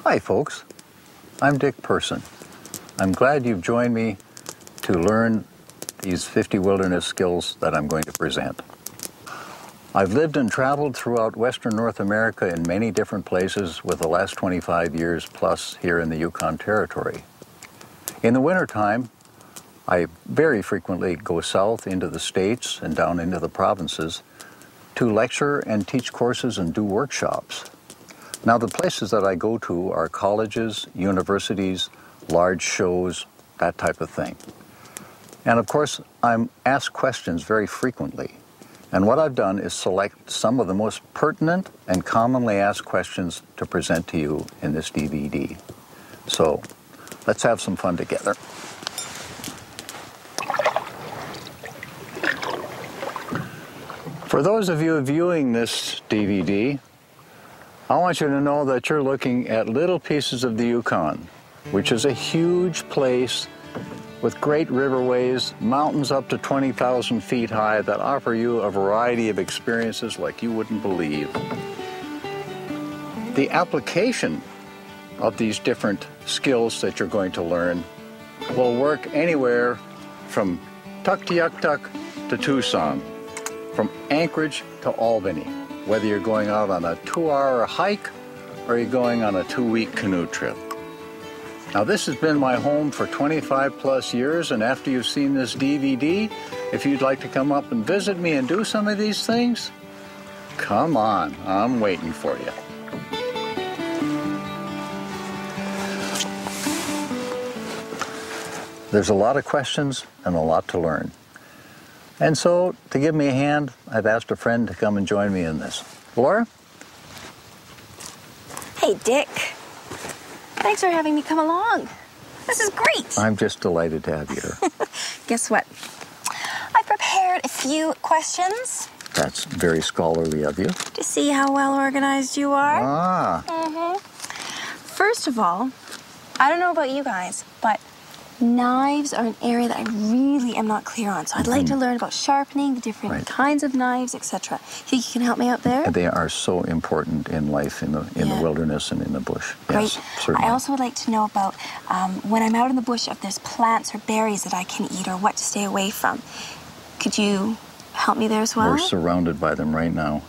Hi folks, I'm Dick Person. I'm glad you've joined me to learn these 50 wilderness skills that I'm going to present. I've lived and traveled throughout Western North America in many different places with the last 25 years plus here in the Yukon Territory. In the wintertime, I very frequently go south into the States and down into the provinces to lecture and teach courses and do workshops. Now, the places that I go to are colleges, universities, large shows, that type of thing. And of course, I'm asked questions very frequently. And what I've done is select some of the most pertinent and commonly asked questions to present to you in this DVD. So, let's have some fun together. For those of you viewing this DVD, I want you to know that you're looking at little pieces of the Yukon, which is a huge place with great riverways, mountains up to 20,000 feet high that offer you a variety of experiences like you wouldn't believe. The application of these different skills that you're going to learn will work anywhere from Tuktoyaktuk to Tucson, from Anchorage to Albany, whether you're going out on a 2-hour hike or you're going on a 2-week canoe trip. Now, this has been my home for 25 plus years, and after you've seen this DVD, if you'd like to come up and visit me and do some of these things, come on, I'm waiting for you. There's a lot of questions and a lot to learn. And so, to give me a hand, I've asked a friend to come and join me in this. Laura? Hey, Dick. Thanks for having me come along. This is great. I'm just delighted to have you here. Guess what? I prepared a few questions. That's very scholarly of you. To see how well organized you are. Ah. First of all, I don't know about you guys, but knives are an area that I really am not clear on. So I'd like to learn about sharpening, the different kinds of knives, etc. Think you can help me out there? They are so important in life in the wilderness and in the bush. Great. Yes, certainly. I also would like to know about when I'm out in the bush, if there's plants or berries that I can eat or what to stay away from. Could you help me there as well? We're surrounded by them right now.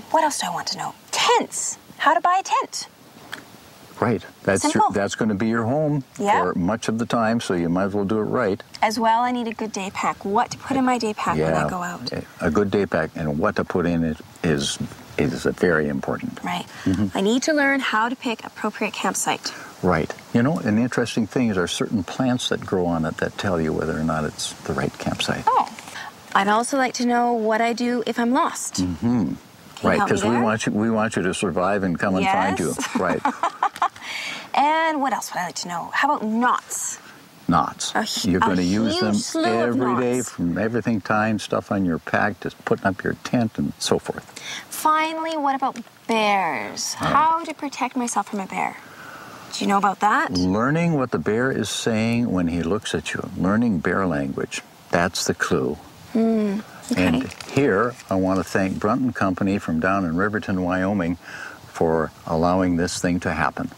What else do I want to know? Tents. How to buy a tent. Right. That's going to be your home for much of the time, so you might as well do it right. As well, I need a good day pack. What to put in my day pack when I go out. A good day pack and what to put in it is very important. Right. I need to learn how to pick appropriate campsite. Right. You know, an interesting thing is there are certain plants that grow on it that tell you whether or not it's the right campsite. Oh. I'd also like to know what I do if I'm lost. Right, because we want you to survive and come and find you. Right. And what else would I like to know? How about knots? Knots. You're going to use them every day, from everything, tying stuff on your pack to putting up your tent and so forth. Finally, what about bears? How to protect myself from a bear? Do you know about that? Learning what the bear is saying when he looks at you. Learning bear language. That's the clue. Okay. And here, I want to thank Brunton Company from down in Riverton, Wyoming, for allowing this thing to happen.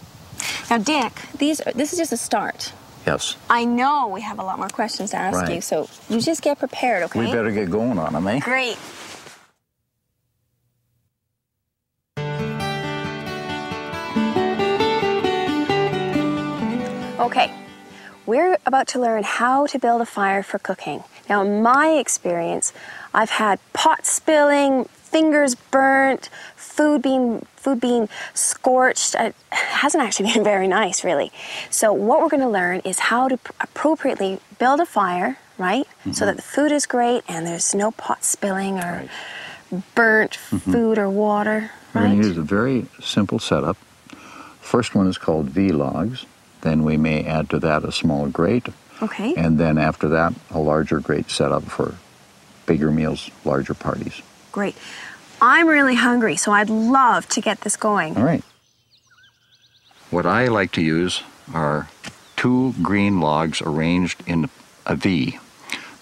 Now, Dick, this is just a start. Yes. I know we have a lot more questions to ask you, so you just get prepared, okay? We better get going on them, eh? Great. Okay, we're about to learn how to build a fire for cooking. Now, in my experience, I've had pot spilling, fingers burnt, food being scorched. It hasn't actually been very nice, really. So what we're going to learn is how to appropriately build a fire, right? So that the food is great and there's no pot spilling or burnt food or water, right? We're going to use a very simple setup. First one is called V-logs. Then we may add to that a small grate. Okay. And then after that, a larger grate setup for bigger meals, larger parties. Great. I'm really hungry, so I'd love to get this going. All right. What I like to use are 2 green logs arranged in a V.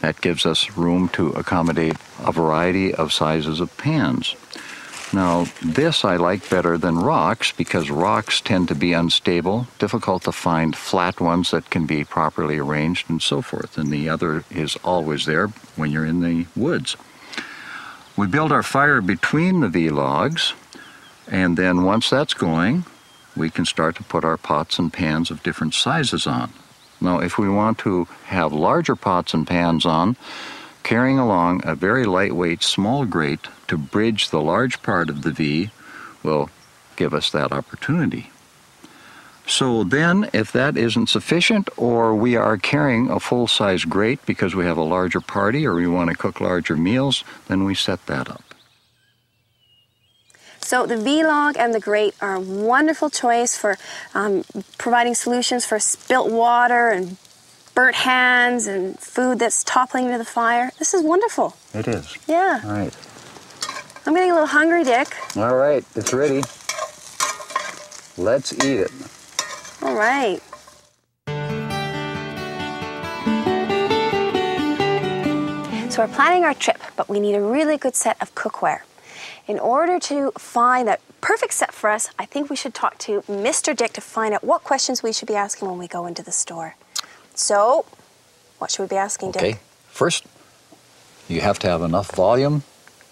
That gives us room to accommodate a variety of sizes of pans. Now, this I like better than rocks because rocks tend to be unstable, difficult to find flat ones that can be properly arranged and so forth. And the other is always there when you're in the woods. We build our fire between the V-logs, and then once that's going, we can start to put our pots and pans of different sizes on. Now, if we want to have larger pots and pans on, carrying along a very lightweight small grate to bridge the large part of the V will give us that opportunity. So then, if that isn't sufficient, or we are carrying a full-size grate because we have a larger party or we want to cook larger meals, then we set that up. So the V-log and the grate are a wonderful choice for providing solutions for spilt water and burnt hands and food that's toppling into the fire. This is wonderful. It is. Yeah. All right. I'm getting a little hungry, Dick. All right, it's ready. Let's eat it. All right. So we're planning our trip, but we need a really good set of cookware. In order to find that perfect set for us, I think we should talk to Mr. Dick to find out what questions we should be asking when we go into the store. So, what should we be asking, Dick? Okay, first, you have to have enough volume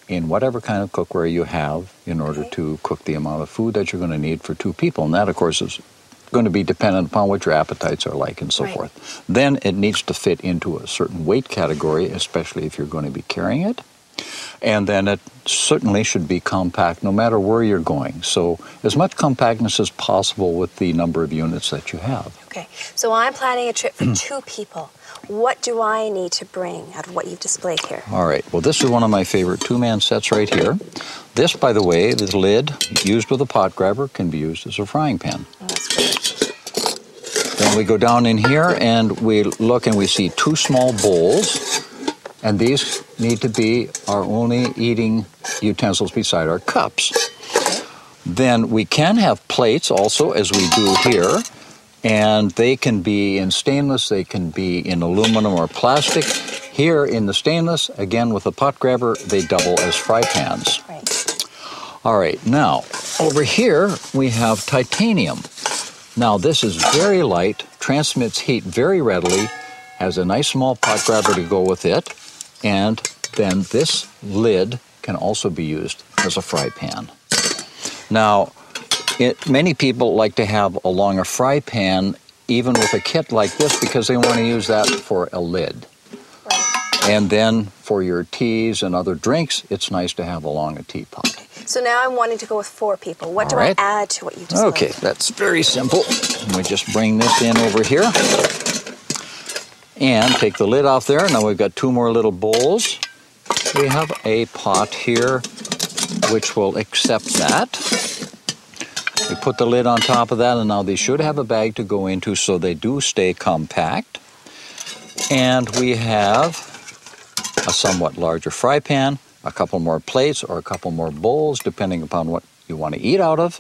in whatever kind of cookware you have in order to cook the amount of food that you're going to need for 2 people. And that, of course, is going to be dependent upon what your appetites are like and so forth. Then it needs to fit into a certain weight category, especially if you're going to be carrying it. And then it certainly should be compact no matter where you're going. So as much compactness as possible with the number of units that you have. Okay, so I'm planning a trip for 2 people. What do I need to bring out of what you've displayed here? All right, well, this is one of my favorite 2-man sets right here. This, by the way, this lid used with a pot grabber can be used as a frying pan. Oh, that's great. Then we go down in here and we look and we see 2 small bowls. And these need to be our only eating utensils beside our cups. Then we can have plates also, as we do here, and they can be in stainless, they can be in aluminum or plastic. Here in the stainless, again with a pot grabber, they double as fry pans. Right. All right, now over here we have titanium. Now this is very light, transmits heat very readily, has a nice small pot grabber to go with it. And then this lid can also be used as a fry pan. Now, many people like to have along a fry pan, even with a kit like this, because they want to use that for a lid. Right. And then for your teas and other drinks, it's nice to have along a teapot. So now I'm wanting to go with 4 people. What do I add to what you just Okay, that's very simple. We just bring this in over here. And take the lid off there. Now we've got 2 more little bowls. We have a pot here which will accept that. We put the lid on top of that, and now they should have a bag to go into so they do stay compact. And we have a somewhat larger fry pan, a couple more plates or a couple more bowls, depending upon what you want to eat out of,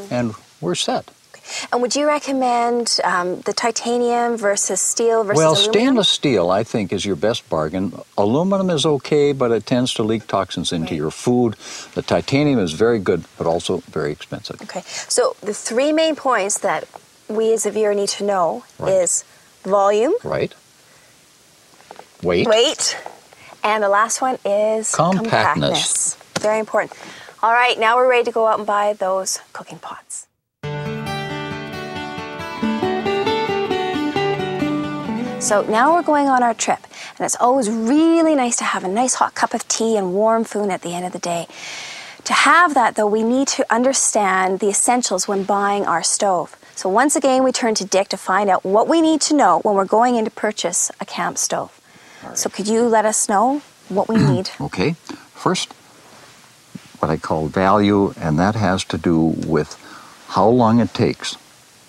and we're set. And would you recommend the titanium versus steel versus aluminum? Well, stainless steel, I think, is your best bargain. Aluminum is okay, but it tends to leak toxins into your food. The titanium is very good, but also very expensive. Okay, so the 3 main points that we as a viewer need to know is volume. Right. Weight. Weight. And the last one is compactness. Very important. All right, now we're ready to go out and buy those cooking pots. So now we're going on our trip, and it's always really nice to have a nice hot cup of tea and warm food at the end of the day. To have that, though, we need to understand the essentials when buying our stove. So once again, we turn to Dick to find out what we need to know when we're going in to purchase a camp stove. Right. So could you let us know what we need? Okay. First, what I call value, and that has to do with how long it takes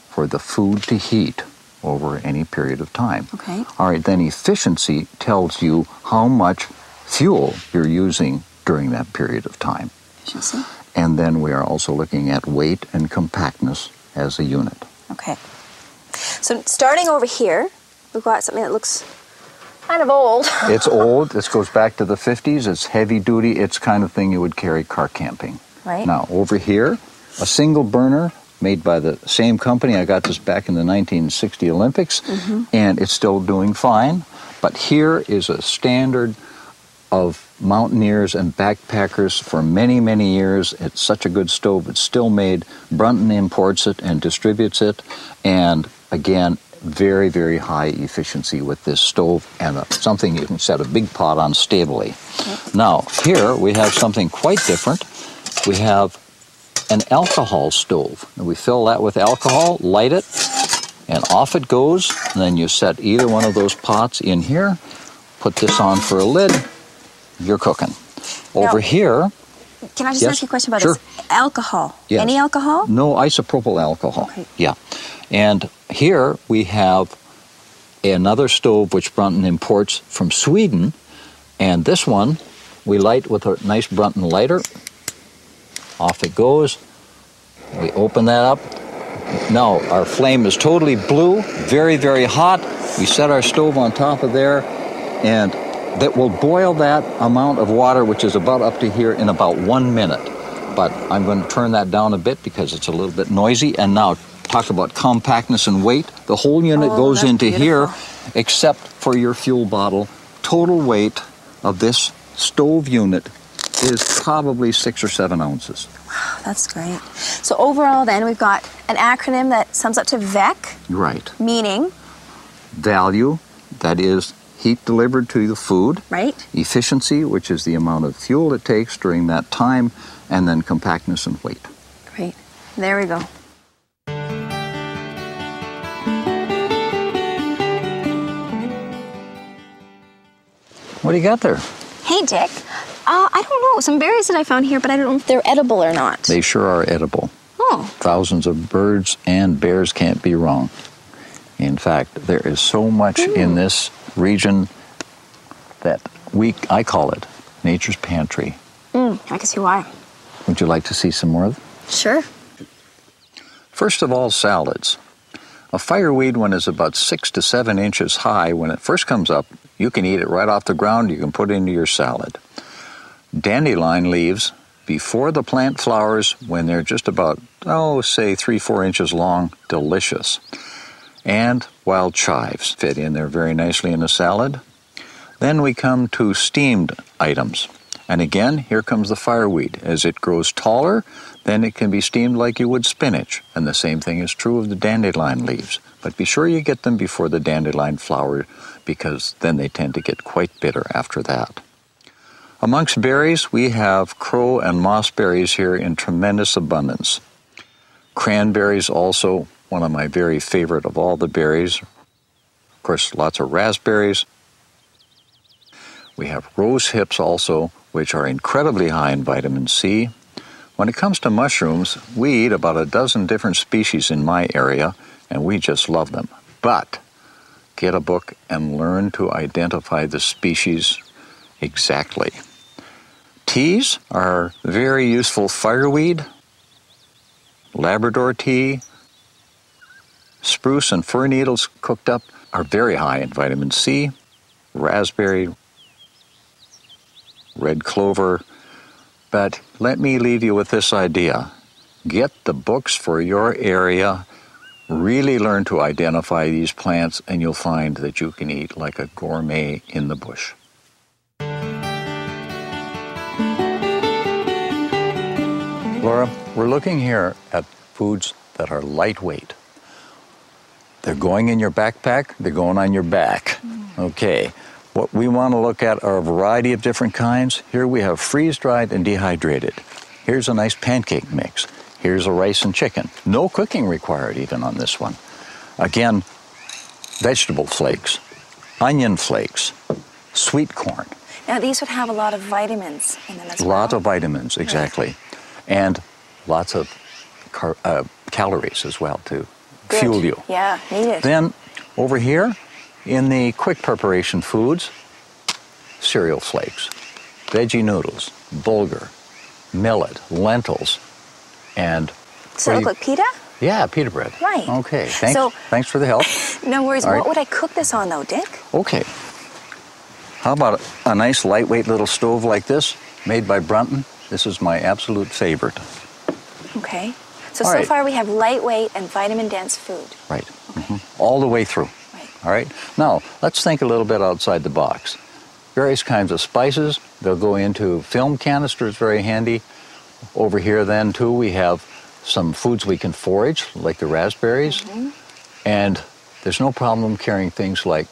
for the food to heat over any period of time. Okay. All right, then efficiency tells you how much fuel you're using during that period of time. Efficiency. And then we are also looking at weight and compactness as a unit. Okay. So starting over here, we've got something that looks kind of old. It's old. This goes back to the 50s. It's heavy duty. It's kind of thing you would carry car camping. Right. Now, over here, a single burner made by the same company. I got this back in the 1960 Olympics, and it's still doing fine. But here is a standard of mountaineers and backpackers for many, many years. It's such a good stove. It's still made. Brunton imports it and distributes it. And again, very, very high efficiency with this stove, and something you can set a big pot on stably. Now, here we have something quite different. We have an alcohol stove. And we fill that with alcohol, light it, and off it goes. And then you set either one of those pots in here, put this on for a lid, you're cooking. Over here... Can I just ask you a question about sure. this? Alcohol. Yes. Any alcohol? No isopropyl alcohol. Okay. Yeah. And here we have another stove which Brunton imports from Sweden. And this one we light with a nice Brunton lighter. Off it goes. We open that up. Now our flame is totally blue, very, very hot. We set our stove on top of there, and that will boil that amount of water, which is about up to here, in about 1 minute. But I'm going to turn that down a bit because it's a little bit noisy. And now, talk about compactness and weight. The whole unit goes into here, except for your fuel bottle. Total weight of this stove unit is probably 6 or 7 ounces. Wow, that's great. So overall then, we've got an acronym that sums up to VEC. Right. Meaning? Value, that is heat delivered to the food. Right. Efficiency, which is the amount of fuel it takes during that time. And then compactness and weight. Great. There we go. What do you got there? Hey, Dick. I don't know. Some berries that I found here, but I don't know if they're edible or not. They sure are edible. Oh. Thousands of birds and bears can't be wrong. In fact, there is so much in this region that I call it nature's pantry. I can see why. Would you like to see some more of them? Sure. First of all, salads. A fireweed, when it's about 6 to 7 inches high, when it first comes up, you can eat it right off the ground. You can put it into your salad. Dandelion leaves, before the plant flowers, when they're just about, say 3-4 inches long, delicious. And wild chives fit in there very nicely in a salad. Then we come to steamed items. And again, here comes the fireweed. As it grows taller, then it can be steamed like you would spinach. And the same thing is true of the dandelion leaves. But be sure you get them before the dandelion flower, because then they tend to get quite bitter after that. Amongst berries, we have crow and mossberries here in tremendous abundance. Cranberries also, one of my very favorite of all the berries. Of course, lots of raspberries. We have rose hips also, which are incredibly high in vitamin C. When it comes to mushrooms, we eat about a dozen different species in my area, and we just love them. But get a book and learn to identify the species exactly. Teas are very useful. Fireweed, Labrador tea, spruce and fir needles cooked up are very high in vitamin C. Raspberry, red clover. But let me leave you with this idea. Get the books for your area. Really learn to identify these plants, and you'll find that you can eat like a gourmet in the bush. Laura, we're looking here at foods that are lightweight. They're going in your backpack, they're going on your back. Okay, what we want to look at are a variety of different kinds. Here we have freeze-dried and dehydrated. Here's a nice pancake mix. Here's a rice and chicken. No cooking required even on this one. Again, vegetable flakes, onion flakes, sweet corn. Now, these would have a lot of vitamins in them as well. Lots of vitamins, exactly. Right. And lots of calories as well to fuel you. Yeah, needed. Then over here in the quick preparation foods, cereal flakes, veggie noodles, bulgur, millet, lentils, and... Does it look like pita? Yeah, pita bread. Right. Okay, thanks for the help. No worries. All What right. would I cook this on though, Dick? Okay. How about a nice lightweight little stove like this, made by Brunton? This is my absolute favorite. Okay. So, All so right. far we have lightweight and vitamin-dense food. Right. All the way through. Right. All right. Now, let's think a little bit outside the box. Various kinds of spices. They'll go into film canisters, very handy. Over here then, too, we have some foods we can forage, like the raspberries. And there's no problem carrying things like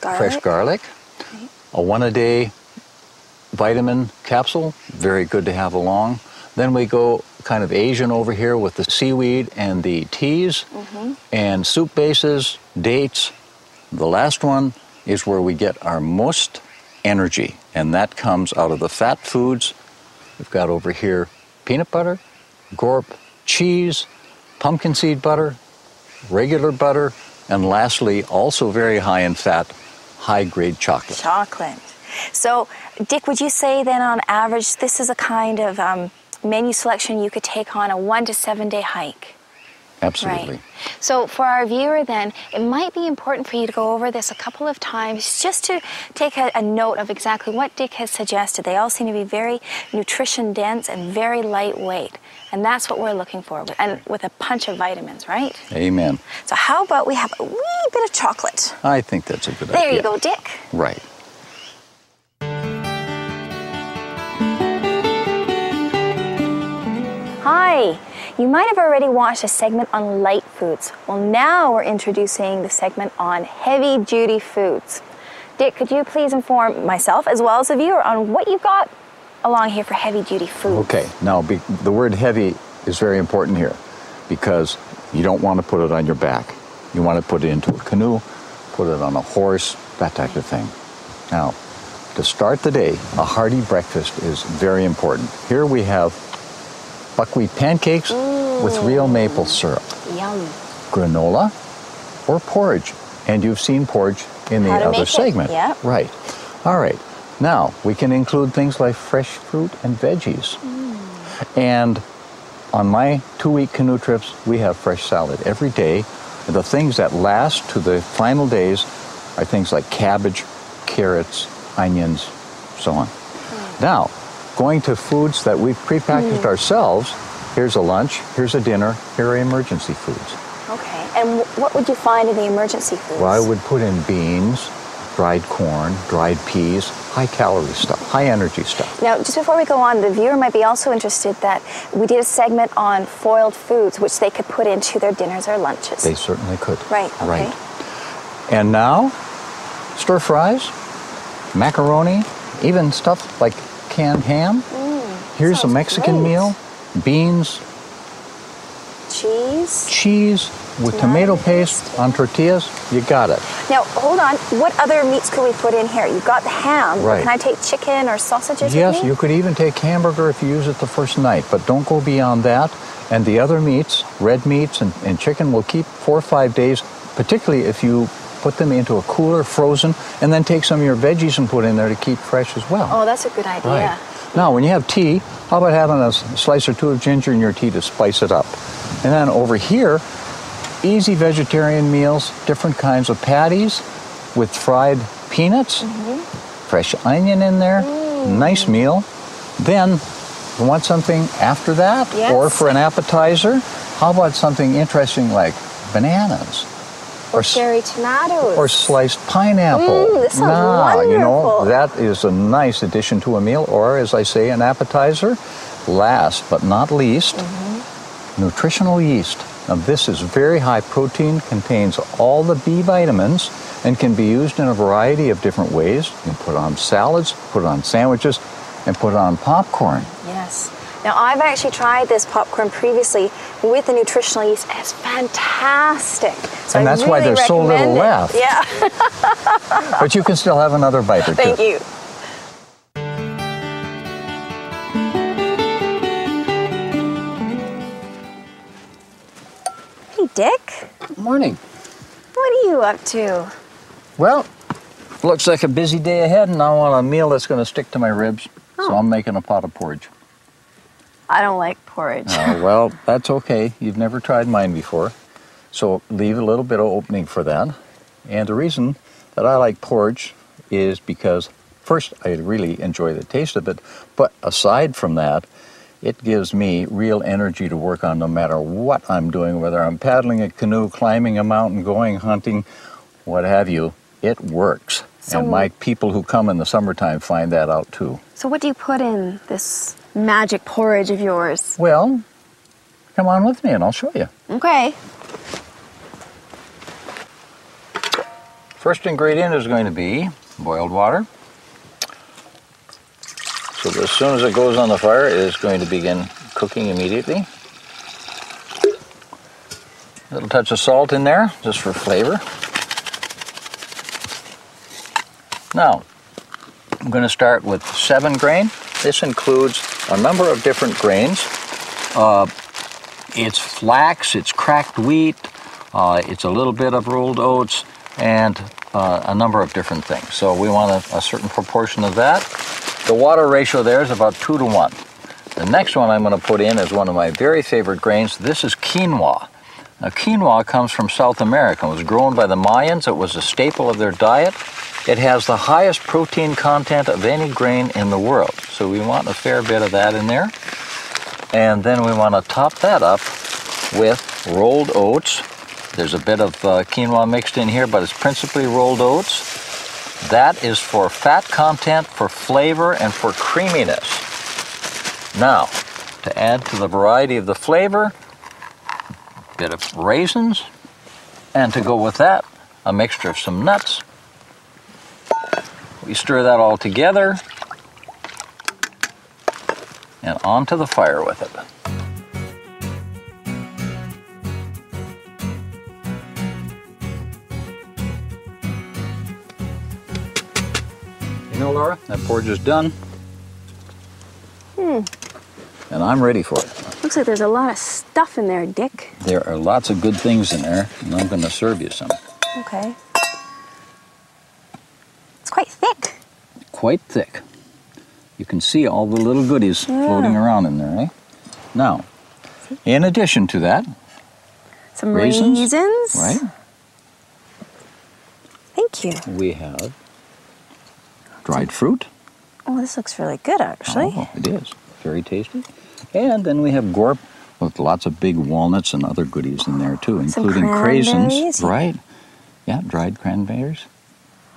fresh garlic. Okay. A one-a-day vitamin capsule, very good to have along. Then we go kind of Asian over here with the seaweed and the teas and soup bases, dates. The last one is where we get our most energy, and that comes out of the fat foods. We've got over here peanut butter, gorp, cheese, pumpkin seed butter, regular butter, and lastly, also very high in fat, high-grade chocolate. Chocolate. So, Dick, would you say then on average this is a kind of menu selection you could take on a 1 to 7 day hike? Absolutely. Right. So for our viewer then, it might be important for you to go over this a couple of times just to take a note of exactly what Dick has suggested. They all seem to be very nutrition dense and very lightweight. And that's what we're looking for, and with a punch of vitamins, right? Amen. So how about we have a wee bit of chocolate? I think that's a good idea. There you go, Dick. Right. Hi. You might have already watched a segment on light foods. Well, now we're introducing the segment on heavy-duty foods. Dick, could you please inform myself as well as the viewer on what you've got along here for heavy-duty foods? Okay. Now, the word heavy is very important here because you don't want to put it on your back. You want to put it into a canoe, put it on a horse, that type of thing. Now, to start the day, a hearty breakfast is very important. Here we have buckwheat pancakes with real maple syrup, Yum. granola, or porridge. And you've seen porridge in the other segment. Yeah. Right. All right. Now, we can include things like fresh fruit and veggies. And on my 2-week canoe trips, we have fresh salad every day. The things that last to the final days are things like cabbage, carrots, onions, so on. Now, going to foods that we've prepackaged ourselves, here's a lunch, here's a dinner, here are emergency foods. Okay. And what would you find in the emergency foods? Well, I would put in beans, dried corn, dried peas, high-calorie stuff, high-energy stuff. Now, just before we go on, the viewer might be also interested that we did a segment on foiled foods, which they could put into their dinners or lunches. They certainly could. Right, okay. Right. And now, stir fries, macaroni, even stuff like canned ham. Here's a sounds Mexican great. meal, beans, cheese with tomato paste on tortillas. You got it. Now, hold on. What other meats could we put in here? You've got the ham. Right. Can I take chicken or sausages Yes, with me? you could even take hamburger if you use it the first night, but don't go beyond that. And the other meats, red meats and chicken, will keep 4 or 5 days, particularly if you put them into a cooler, frozen, and then take some of your veggies and put in there to keep fresh as well. Oh, that's a good idea. Right. Now, when you have tea, how about having a slice or two of ginger in your tea to spice it up? And then over here, easy vegetarian meals, different kinds of patties with fried peanuts, fresh onion in there, nice meal. Then, you want something after that? Yes. Or for an appetizer? How about something interesting like bananas? Or cherry tomatoes. Or sliced pineapple. This sounds now, you know, wonderful. that is a nice addition to a meal. Or, as I say, an appetizer. Last but not least, nutritional yeast. Now, this is very high protein, contains all the B vitamins, and can be used in a variety of different ways. You can put it on salads, put it on sandwiches, and put it on popcorn. Yes. Now, I've actually tried this popcorn previously with the nutritional yeast, and it's fantastic. So And that's I why really there's so little recommend it. left. Yeah. But you can still have another bite or two. Thank you. Hey, Dick. Morning. What are you up to? Well, looks like a busy day ahead, and I want a meal that's going to stick to my ribs, so I'm making a pot of porridge. I don't like porridge. Well, that's okay. You've never tried mine before, so leave a little bit of opening for that. And the reason that I like porridge is because First, I really enjoy the taste of it, but aside from that, it gives me real energy to work on no matter what I'm doing, whether I'm paddling a canoe, climbing a mountain, going hunting, what have you. It works. And my people who come in the summertime find that out too. So what do you put in this magic porridge of yours? Well, come on with me and I'll show you. Okay. First ingredient is going to be boiled water. So as soon as it goes on the fire, it is going to begin cooking immediately. A little touch of salt in there, just for flavor. Now, I'm going to start with 7 grain. This includes a number of different grains. It's flax, it's cracked wheat, it's a little bit of rolled oats, and a number of different things. So we want a certain proportion of that. The water ratio there is about 2 to 1. The next one I'm going to put in is one of my very favorite grains. This is quinoa. Now, quinoa comes from South America. It was grown by the Mayans. It was a staple of their diet. It has the highest protein content of any grain in the world. So we want a fair bit of that in there. And then we want to top that up with rolled oats. There's a bit of quinoa mixed in here, but it's principally rolled oats. That is for fat content, for flavor, and for creaminess. Now, to add to the variety of the flavor, a bit of raisins, and to go with that, a mixture of some nuts. We stir that all together and onto the fire with it. You know, Laura, that porridge is done. And I'm ready for it. Looks like there's a lot of stuff in there, Dick. There are lots of good things in there, and I'm going to serve you some. Okay. It's quite thick. Quite thick. You can see all the little goodies floating around in there, eh? Now, in addition to that, some raisins. Right. Thank you. We have dried fruit. Oh, this looks really good, actually. Oh, it is. Very tasty. And then we have gorp with lots of big walnuts and other goodies in there, too, including craisins. Right. Yeah, dried cranberries.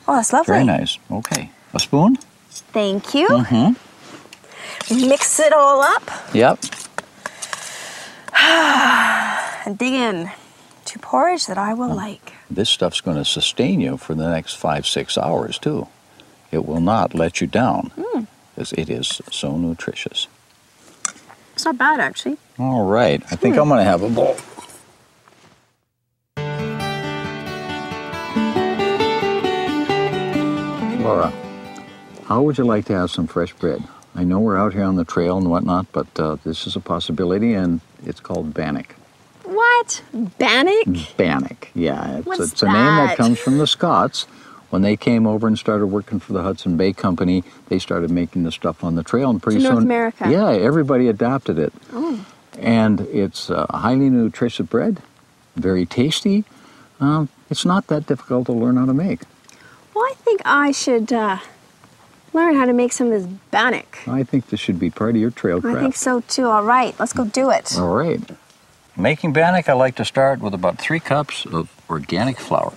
Oh, that's lovely. Very nice. Okay. A spoon? Thank you. Mm-hmm. Mix it all up. Yep. And dig in to porridge that I will like. This stuff's going to sustain you for the next 5-6 hours, too. It will not let you down, because it is so nutritious. It's not bad, actually. All right. I think I'm going to have a bowl. Laura, how would you like to have some fresh bread? I know we're out here on the trail and whatnot, but this is a possibility, and it's called bannock. What? Bannock? Bannock, yeah. It's a name that comes from the Scots. When they came over and started working for the Hudson Bay Company, they started making the stuff on the trail, and pretty soon, North America. Yeah, everybody adopted it. Oh. And it's a highly nutritious bread, very tasty. It's not that difficult to learn how to make. Well, I think I should learn how to make some of this bannock. I think this should be part of your trail craft. I think so too. All right, let's go do it. All right. Making bannock, I like to start with about 3 cups of organic flour.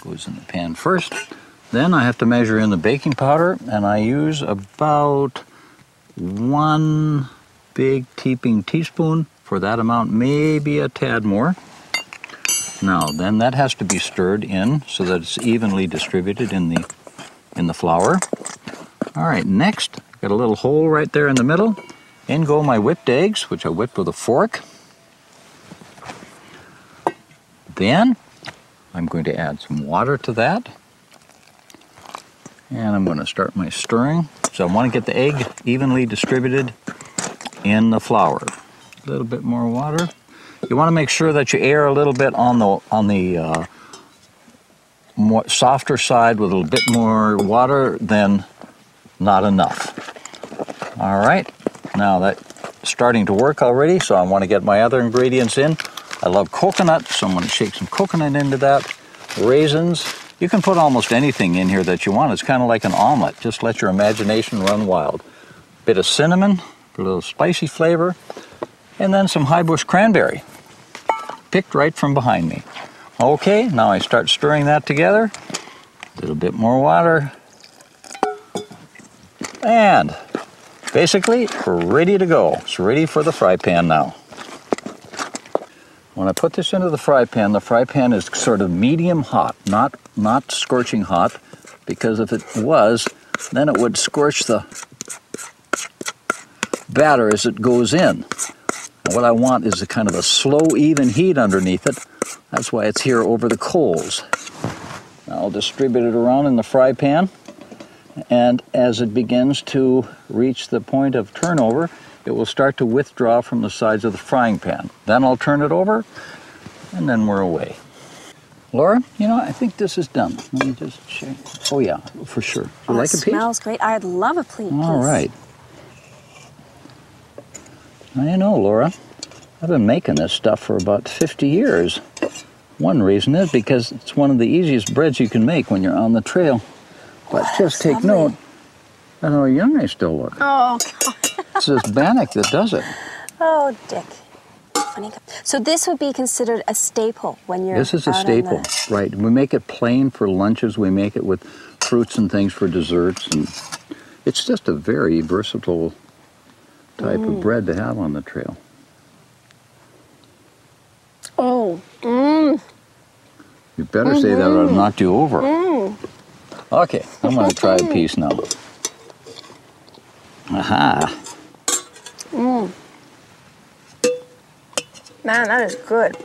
Goes in the pan first. Then I have to measure in the baking powder, and I use about 1 big heaping teaspoon for that amount, maybe a tad more. Now, then that has to be stirred in so that it's evenly distributed in the flour. All right, next, got a little hole right there in the middle. In go my whipped eggs, which I whipped with a fork. Then I'm going to add some water to that. And I'm going to start my stirring. So I want to get the egg evenly distributed in the flour. A little bit more water. You want to make sure that you air a little bit on the more softer side with a little bit more water than not enough. All right, now that's starting to work already, so I want to get my other ingredients in. I love coconut, so I'm going to shake some coconut into that. Raisins, You can put almost anything in here that you want. It's kind of like an omelet. Just let your imagination run wild. Bit of cinnamon for a little spicy flavor, and then some high bush cranberry, picked right from behind me. Okay, now I start stirring that together. A little bit more water. And basically, we're ready to go. It's ready for the fry pan now. When I put this into the fry pan is sort of medium hot, not scorching hot, because if it was, then it would scorch the batter as it goes in. And what I want is a kind of a slow, even heat underneath it. That's why it's here over the coals. Now I'll distribute it around in the fry pan, and as it begins to reach the point of turnover, it will start to withdraw from the sides of the frying pan. Then I'll turn it over, and then we're away. Laura, you know, I think this is done. Let me just check. Oh yeah, for sure. Do you like a piece? It smells great. I'd love a plate, please. All right. I know, Laura. I've been making this stuff for about 50 years. One reason is because it's one of the easiest breads you can make when you're on the trail. But just take note, I don't know how young I still look. Oh, God. It's this bannock that does it. Oh, Dick. Funny. So this would be considered a staple when you're This is a staple, right. We make it plain for lunches. We make it with fruits and things for desserts. And it's just a very versatile type of bread to have on the trail. Oh, You better say that or I've knocked you over. Okay, I'm going to try a piece now. Aha. Man, that is good.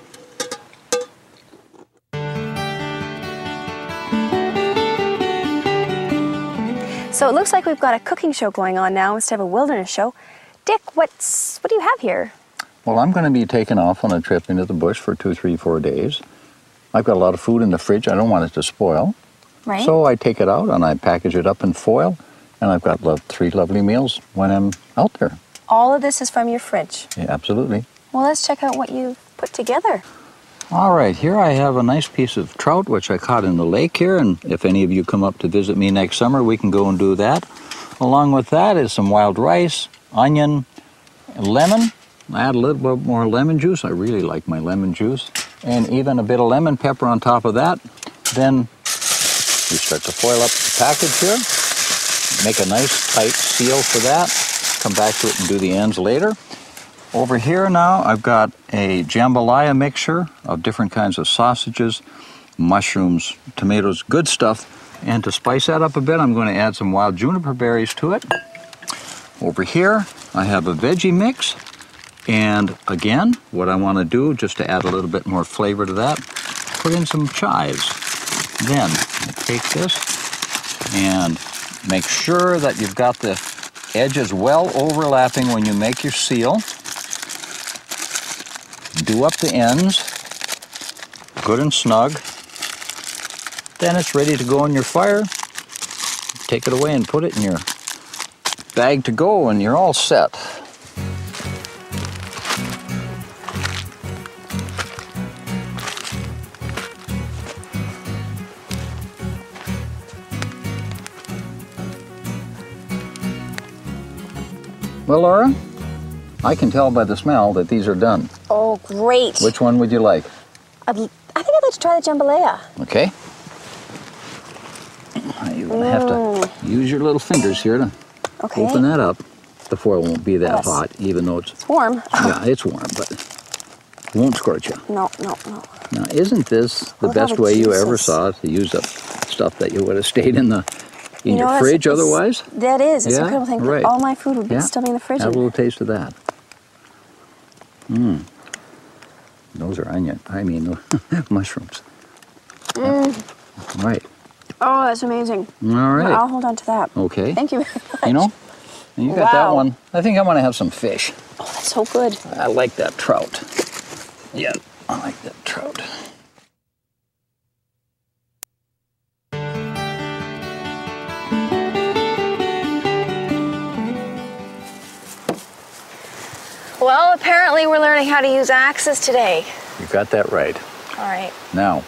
So it looks like we've got a cooking show going on now instead of a wilderness show. Dick, what do you have here? Well, I'm going to be taking off on a trip into the bush for 2, 3, 4 days. I've got a lot of food in the fridge. I don't want it to spoil. Right. So I take it out and I package it up in foil, and I've got 3 lovely meals when I'm out there. All of this is from your fridge. Yeah, absolutely. Well, let's check out what you've put together. All right, here I have a nice piece of trout, which I caught in the lake here, and if any of you come up to visit me next summer, we can go and do that. Along with that is some wild rice, onion, and lemon. I add a little bit more lemon juice. I really like my lemon juice. And even a bit of lemon pepper on top of that. Then we start to foil up the package here. Make a nice tight seal for that. Come back to it and do the ends later. Over here now, I've got a jambalaya mixture of different kinds of sausages, mushrooms, tomatoes, good stuff. And to spice that up a bit, I'm going to add some wild juniper berries to it. Over here, I have a veggie mix. And again, what I want to do, just to add a little bit more flavor to that, put in some chives. Then I take this and make sure that you've got the edges well overlapping when you make your seal. Do up the ends, good and snug. Then it's ready to go in your fire. Take it away and put it in your bag to go, and you're all set. Well, Laura, I can tell by the smell that these are done. Oh, great. Which one would you like? I think I'd like to try the jambalaya. Okay. You're going to have to use your little fingers here to open that up. The foil won't be that hot, even though it's warm. Yeah, it's warm, but it won't scorch you. No. Now, isn't this the best way you ever saw to use up stuff that you would have stayed in your fridge otherwise? That is. It's incredible thing. Right. All my food would be still be in the fridge. Have a little taste of that. Those are mushrooms. Right. Oh, that's amazing. All right. I'll hold on to that. Okay. Thank you very much. You know, you got that one. I think I'm going to have some fish. Oh, that's so good. I like that trout. Yeah, I like that trout. Well, apparently we're learning how to use axes today. You got that right. All right. Now,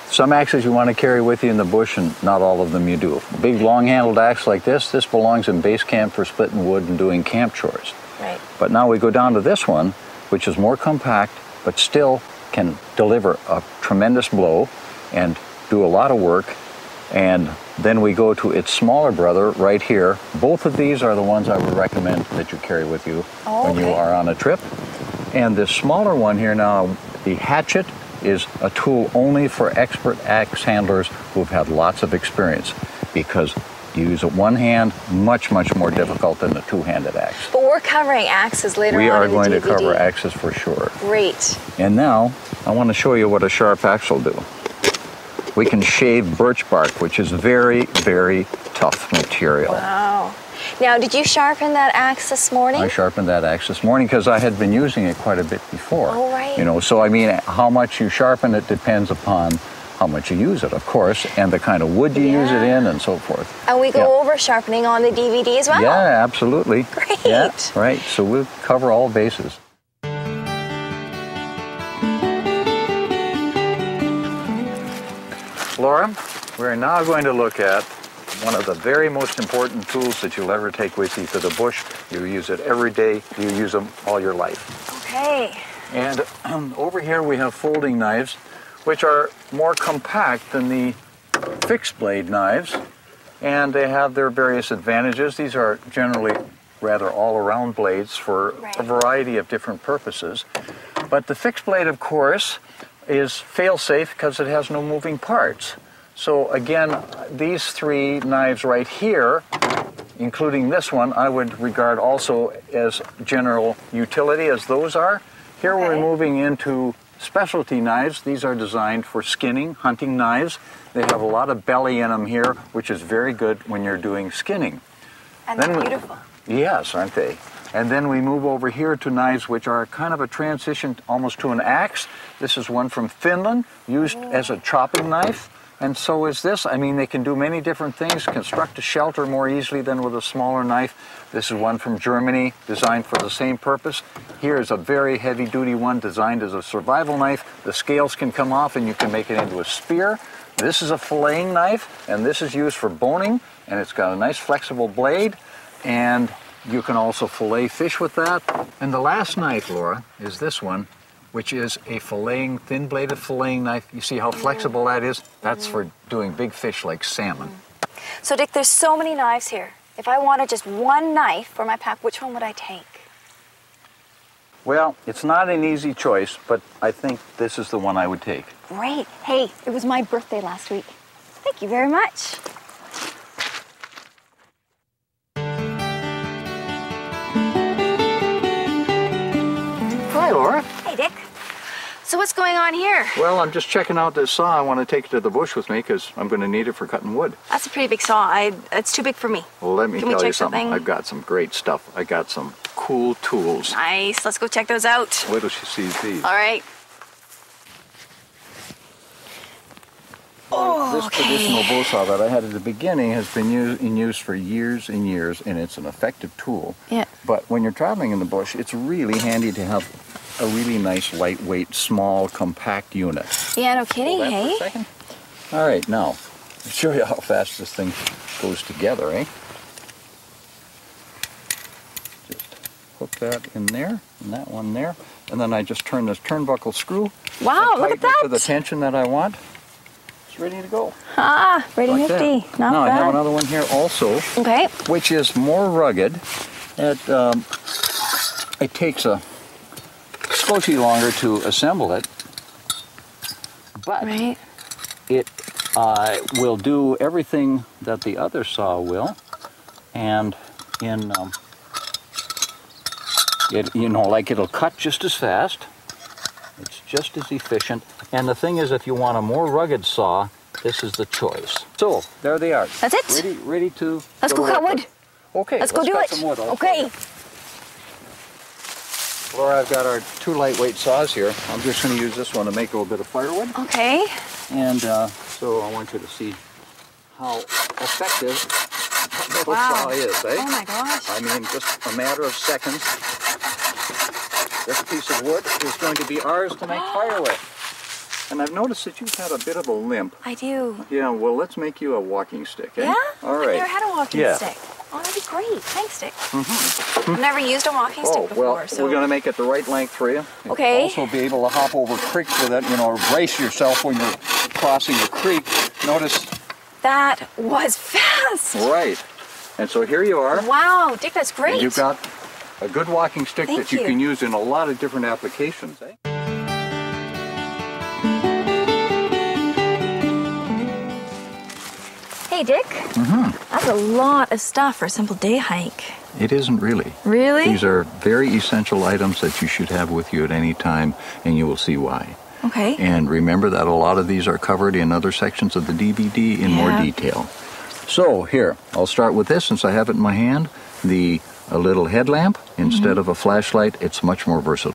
Some axes you want to carry with you in the bush, and not all of them you do. A big long-handled axe like this belongs in base camp for splitting wood and doing camp chores. Right. But now we go down to this one, which is more compact, but still can deliver a tremendous blow and do a lot of work. And then we go to its smaller brother right here. Both of these are the ones I would recommend that you carry with you when you are on a trip. And this smaller one here now, the hatchet, is a tool only for expert axe handlers who've had lots of experience, because you use it one hand, much more difficult than the two-handed axe. But we're covering axes later on in the DVD. We are going to cover axes for sure. Great. And now I want to show you what a sharp axe will do. We can shave birch bark, which is very tough material. Wow. Now, did you sharpen that axe this morning? I sharpened that axe this morning because I had been using it quite a bit before. Oh, right. You know, so I mean, how much you sharpen it depends upon how much you use it, of course, and the kind of wood you use it in and so forth. And we go over sharpening on the DVD as well? Yeah, absolutely. Great. Yeah, right. So we'll cover all bases. Laura, we're now going to look at one of the very most important tools that you'll ever take with you to the bush. You use it every day. You use them all your life. Okay. And over here we have folding knives, which are more compact than the fixed blade knives, and they have their various advantages. These are generally rather all-around blades for a variety of different purposes. But the fixed blade, of course, is fail-safe because it has no moving parts. So again, these three knives right here, including this one, I would regard also as general utility as those are. Here we're moving into specialty knives. These are designed for skinning, hunting knives. They have a lot of belly in them here, which is very good when you're doing skinning. And they're beautiful. Yes, aren't they? And then we move over here to knives which are kind of a transition almost to an axe. This is one from Finland, used as a chopping knife. And so is this. I mean, they can do many different things, construct a shelter more easily than with a smaller knife. This is one from Germany, designed for the same purpose. Here is a very heavy-duty one designed as a survival knife. The scales can come off and you can make it into a spear. This is a filleting knife, and this is used for boning, and it's got a nice flexible blade, and you can also fillet fish with that. And the last knife, Laura, is this one, which is a filleting, thin-bladed filleting knife. You see how flexible that is? That's for doing big fish like salmon. So, Dick, there's so many knives here. If I wanted just one knife for my pack, which one would I take? Well, it's not an easy choice, but I think this is the one I would take. Great. Hey, it was my birthday last week. Thank you very much. Hi, Laura. Hey, Dick. So what's going on here? Well, I'm just checking out this saw. I want to take it to the bush with me because I'm going to need it for cutting wood. That's a pretty big saw. It's too big for me. Well, let me tell you something. something. I've got some great stuff. I got some cool tools. Nice. Let's go check those out. Wait till she sees these. All right. Oh, this traditional bow saw that I had at the beginning has been in use for years and years, and it's an effective tool. Yeah. But when you're traveling in the bush, it's really handy to have a really nice, lightweight, small, compact unit. Yeah, no kidding, Hold that hey? for a second. All right, now, I'll show you how fast this thing goes together, eh? Just hook that in there, and that one there, and then I just turn this turnbuckle screw. Wow, look at that! To the tension that I want. It's ready to go. Ah, ready like nifty. That. Not now, bad. I have another one here also. Okay. Which is more rugged. It takes a skoshi longer to assemble it, but it will do everything that the other saw will, and in it, you know, like it'll cut just as fast. It's just as efficient. And the thing is, if you want a more rugged saw, this is the choice. So, there they are. That's it? Ready to Let's go cut wood. Okay, let's go do it. Some wood. Okay. Laura, I've got our two lightweight saws here. I'm just going to use this one to make a little bit of firewood. Okay. And so I want you to see how effective this saw is, eh? Oh my gosh. I mean, just a matter of seconds. This piece of wood is going to be ours to make fire with. And I've noticed that you've had a bit of a limp. I do. Yeah, well, let's make you a walking stick, eh? Yeah? All right. I've never had a walking Yeah. stick. Oh, that'd be great. Thanks, Dick. I've never used a walking stick before, well, so... we're going to make it the right length for you. Okay. Also be able to hop over creeks with it, you know, brace yourself when you're crossing a creek. Notice. That was fast. Right. And so here you are. Wow, Dick, that's great. And you've got a good walking stick Thank that you you. can use in a lot of different applications, eh? Hey, Dick. That's a lot of stuff for a simple day hike. It isn't really. Really? These are very essential items that you should have with you at any time, and you will see why. Okay. And remember that a lot of these are covered in other sections of the DVD in more detail. So here, I'll start with this since I have it in my hand. A little headlamp. Instead of a flashlight, it's much more versatile.